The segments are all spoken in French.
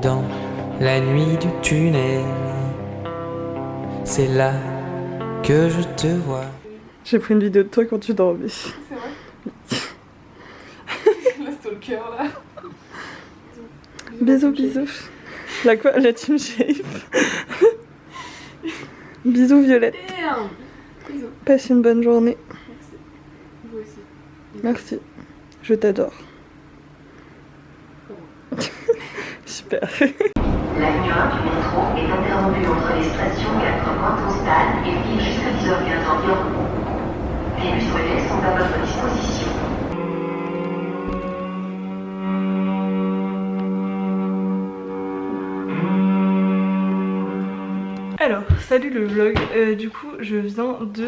dans la nuit du tunnel. C'est là que je te vois. J'ai pris une vidéo de toi quand tu dormais. C'est vrai. Le stalker là. Bisous, bisous. La quoi? La team shape. Bisous Violette. Bisous. Passe une bonne journée. Merci. Vous aussi. Merci. Je t'adore. Super. La ligne 1 du métro est interrompue entre les stations 4 Pointe-aux-Stades et Ville jusqu'à 10h15 environ. Les bus relais sont à votre disposition. Alors, salut le vlog. Du coup, je viens de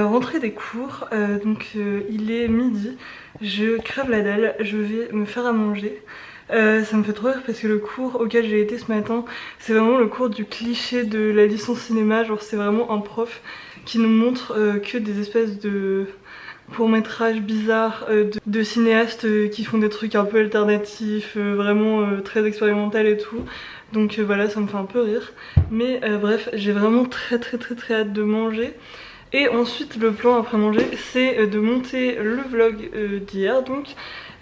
rentrer des cours. Il est midi. Je crève la dalle. Je vais me faire à manger. Ça me fait trop rire parce que le cours auquel j'ai été ce matin, c'est vraiment le cours du cliché de la licence cinéma. Genre, c'est vraiment un prof qui nous montre que des espèces de courts-métrages bizarres de cinéastes qui font des trucs un peu alternatifs, vraiment très expérimental et tout. Donc voilà, ça me fait un peu rire. Mais bref, j'ai vraiment très hâte de manger. Et ensuite, le plan après manger, c'est de monter le vlog d'hier donc.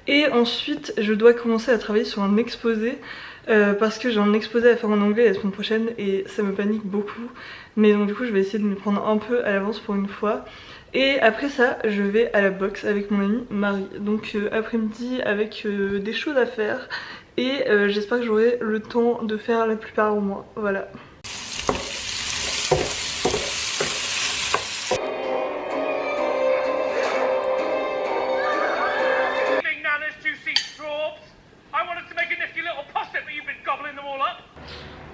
Et ensuite, je dois commencer à travailler sur un exposé. Parce que j'ai un exposé à faire en anglais la semaine prochaine et ça me panique beaucoup. Mais donc du coup, je vais essayer de m'y prendre un peu à l'avance pour une fois. Et après ça, je vais à la boxe avec mon amie Marie. Donc après-midi avec des choses à faire. Et j'espère que j'aurai le temps de faire la plupart au moins. Voilà.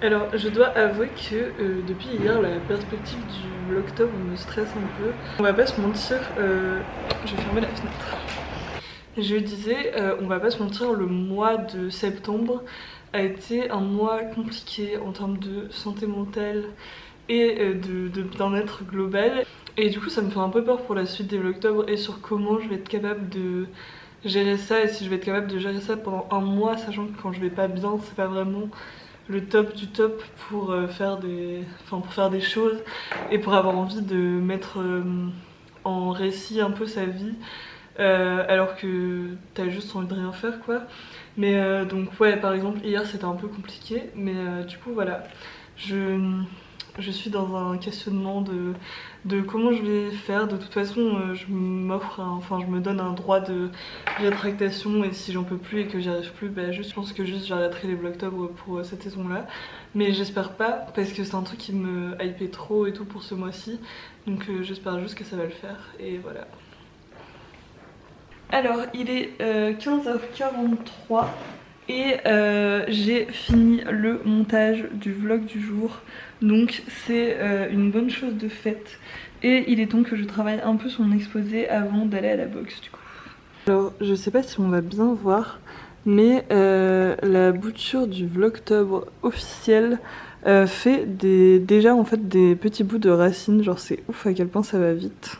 Alors je dois avouer que depuis hier la perspective du vlogtober me stresse un peu. On va pas se mentir, je vais fermer la fenêtre. Je disais, on va pas se mentir, le mois de septembre a été un mois compliqué en termes de santé mentale et de bien-être global. Et du coup ça me fait un peu peur pour la suite des vlogtober et sur comment je vais être capable de gérer ça et si je vais être capable de gérer ça pendant un mois, sachant que quand je vais pas bien c'est pas vraiment le top du top pour faire des choses et pour avoir envie de mettre en récit un peu sa vie alors que t'as juste envie de rien faire quoi. Mais donc ouais, par exemple hier c'était un peu compliqué mais du coup voilà, je suis dans un questionnement de comment je vais faire. De toute façon je me donne un droit de rétractation et si j'en peux plus et que j'y arrive plus, bah je pense que j'arrêterai les vlogtober pour cette saison là. Mais j'espère pas parce que c'est un truc qui me hypait trop et tout pour ce mois-ci. Donc j'espère juste que ça va le faire et voilà. Alors il est 15h43 et j'ai fini le montage du vlog du jour. Donc c'est une bonne chose de faite. Et il est temps que je travaille un peu sur mon exposé avant d'aller à la boxe du coup. Alors je sais pas si on va bien voir, mais la bouture du vlogtober officiel fait déjà en fait des petits bouts de racines. Genre c'est ouf à quel point ça va vite.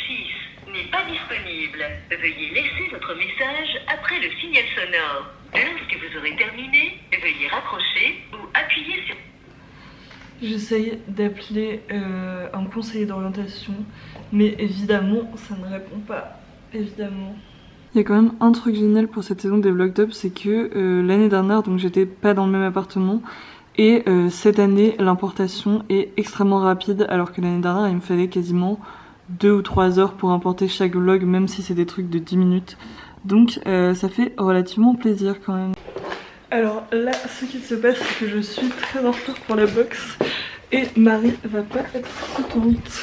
6 n'est pas disponible. Veuillez laisser votre message après le signal sonore. Lorsque vous aurez terminé, veuillez raccrocher ou appuyer sur... J'essaye d'appeler un conseiller d'orientation, mais évidemment ça ne répond pas, évidemment. Il y a quand même un truc génial pour cette saison des vlogtober, c'est que l'année dernière, donc j'étais pas dans le même appartement, et cette année l'importation est extrêmement rapide, alors que l'année dernière il me fallait quasiment 2 ou 3 heures pour importer chaque vlog, même si c'est des trucs de 10 minutes. Donc ça fait relativement plaisir quand même. Alors là, ce qui se passe, c'est que je suis très en retard pour la boxe et Marie va pas être contente.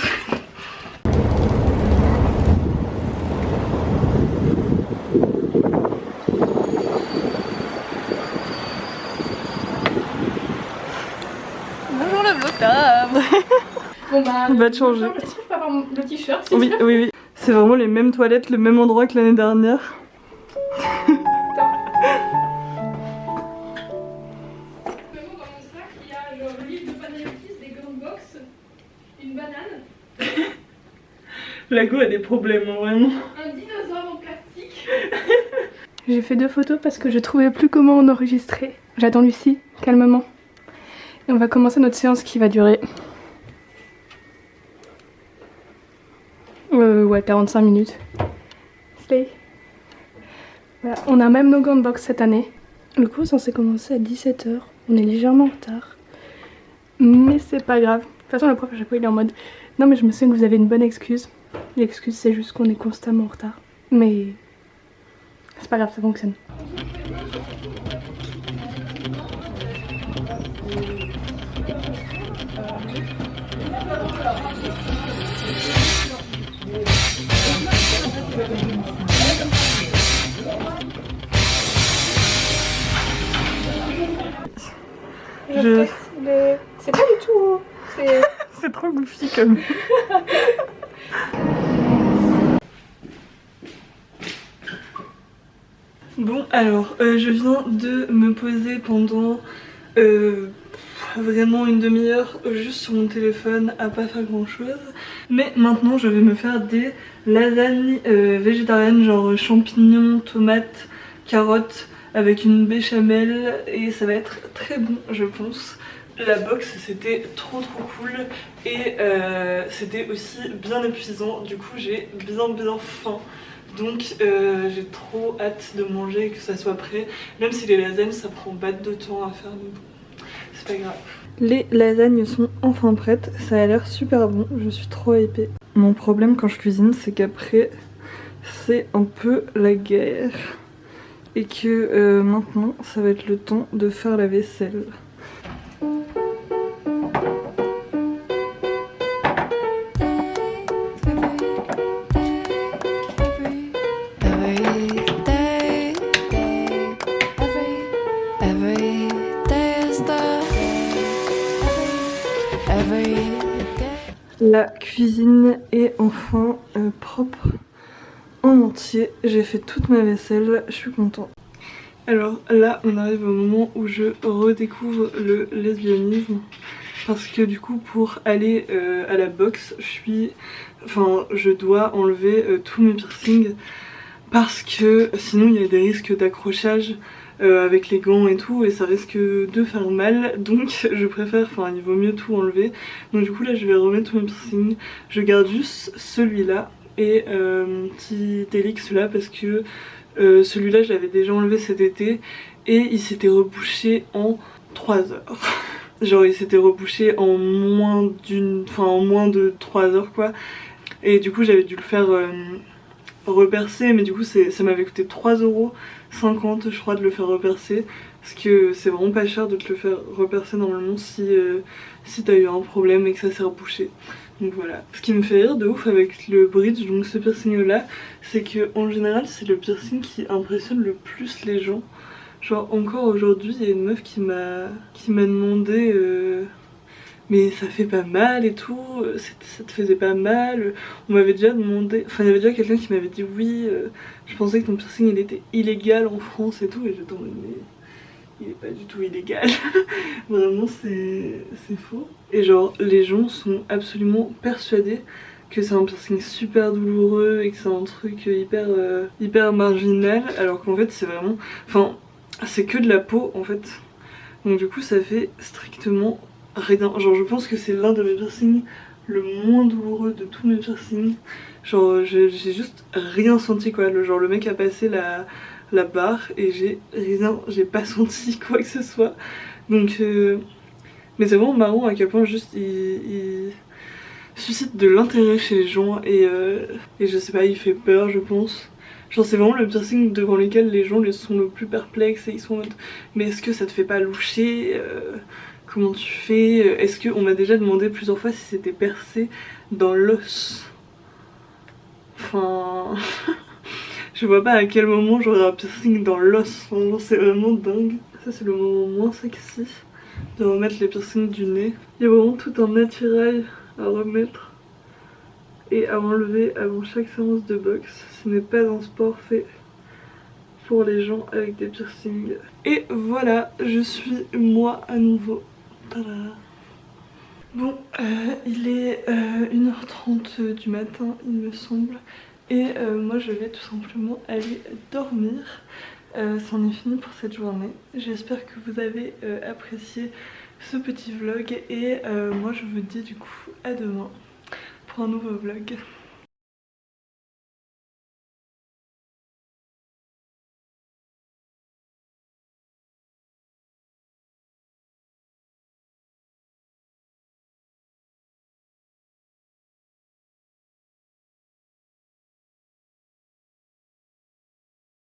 Bonjour le vlogtober. Bon bah, on va te changer. Est-ce que je peux avoir le t-shirt? Oui, oui. C'est vraiment les mêmes toilettes, le même endroit que l'année dernière. Lago a des problèmes, hein, vraiment. Un dinosaure en plastique. J'ai fait 2 photos parce que je trouvais plus comment en enregistrer. J'attends Lucie, calmement. Et on va commencer notre séance qui va durer... ouais, 45 minutes. Slay. Voilà, on a même nos gants de boxe cette année. Le cours est censé commencer à 17 h. On est légèrement en retard. Mais c'est pas grave. De toute façon, le prof à chaque fois il est en mode non, mais je me souviens que vous avez une bonne excuse. L'excuse, c'est juste qu'on est constamment en retard. Mais c'est pas grave, ça fonctionne. C'est pas du tout. C'est trop goofy comme. Bon alors je viens de me poser pendant vraiment une demi-heure juste sur mon téléphone à pas faire grand chose. Mais maintenant je vais me faire des lasagnes végétariennes genre champignons, tomates, carottes avec une béchamel et ça va être très bon je pense. La boxe c'était trop cool et c'était aussi bien épuisant, du coup j'ai bien faim. Donc j'ai trop hâte de manger et que ça soit prêt. Même si les lasagnes ça prend pas de temps à faire, mais bon, c'est pas grave. Les lasagnes sont enfin prêtes, ça a l'air super bon, je suis trop hypée. Mon problème quand je cuisine c'est qu'après c'est un peu la guerre. Et que maintenant ça va être le temps de faire la vaisselle. La cuisine est enfin propre en entier. J'ai fait toute ma vaisselle, je suis contente. Alors là on arrive au moment où je redécouvre le lesbianisme. Parce que du coup pour aller à la boxe je dois enlever tous mes piercings. Parce que sinon il y a des risques d'accrochage avec les gants et tout et ça risque de faire mal, donc je préfère, il vaut mieux tout enlever. Donc du coup là je vais remettre tous mes piercings, je garde juste celui-là et mon petit Délix là parce que celui-là je l'avais déjà enlevé cet été et il s'était rebouché en 3 heures. Genre il s'était rebouché en moins de 3 heures quoi. Et du coup j'avais dû le faire repercer, mais du coup ça m'avait coûté 3,50 € je crois de le faire repercer. Parce que c'est vraiment pas cher de te le faire repercer normalement si t'as eu un problème et que ça s'est rebouché. Donc voilà. Ce qui me fait rire de ouf avec le bridge, donc ce piercing là, c'est que en général c'est le piercing qui impressionne le plus les gens. Genre encore aujourd'hui il y a une meuf qui m'a demandé mais ça fait pas mal et tout, ça te faisait pas mal. On m'avait déjà demandé, il y avait déjà quelqu'un qui m'avait dit oui, je pensais que ton piercing il était illégal en France et tout, et j'étais en mode mais il est pas du tout illégal. Vraiment c'est faux. Et genre les gens sont absolument persuadés que c'est un piercing super douloureux et que c'est un truc hyper marginal, alors qu'en fait c'est vraiment, c'est que de la peau en fait. Donc du coup ça fait strictement rien. Genre je pense que c'est l'un de mes piercings le moins douloureux de tous mes piercings. Genre j'ai juste rien senti quoi. Le mec a passé la barre et j'ai pas senti quoi que ce soit. Donc mais c'est vraiment marrant à quel point juste il suscite de l'intérêt chez les gens et je sais pas, il fait peur je pense. Genre c'est vraiment le piercing devant lequel les gens sont le plus perplexes et ils sont en mode mais est-ce que ça te fait pas loucher, comment tu fais, est-ce que on m'a déjà demandé plusieurs fois si c'était percé dans l'os. Je vois pas à quel moment j'aurai un piercing dans l'os, c'est vraiment dingue. Ça c'est le moment moins sexy de remettre les piercings du nez. Il y a vraiment tout un attirail à remettre et à enlever avant chaque séance de boxe. Ce n'est pas un sport fait pour les gens avec des piercings. Et voilà, je suis moi à nouveau. Tada. Bon, il est 1h30 du matin il me semble. Et moi je vais tout simplement aller dormir. c'en est fini pour cette journée. J'espère que vous avez apprécié ce petit vlog et moi je vous dis du coup à demain pour un nouveau vlog.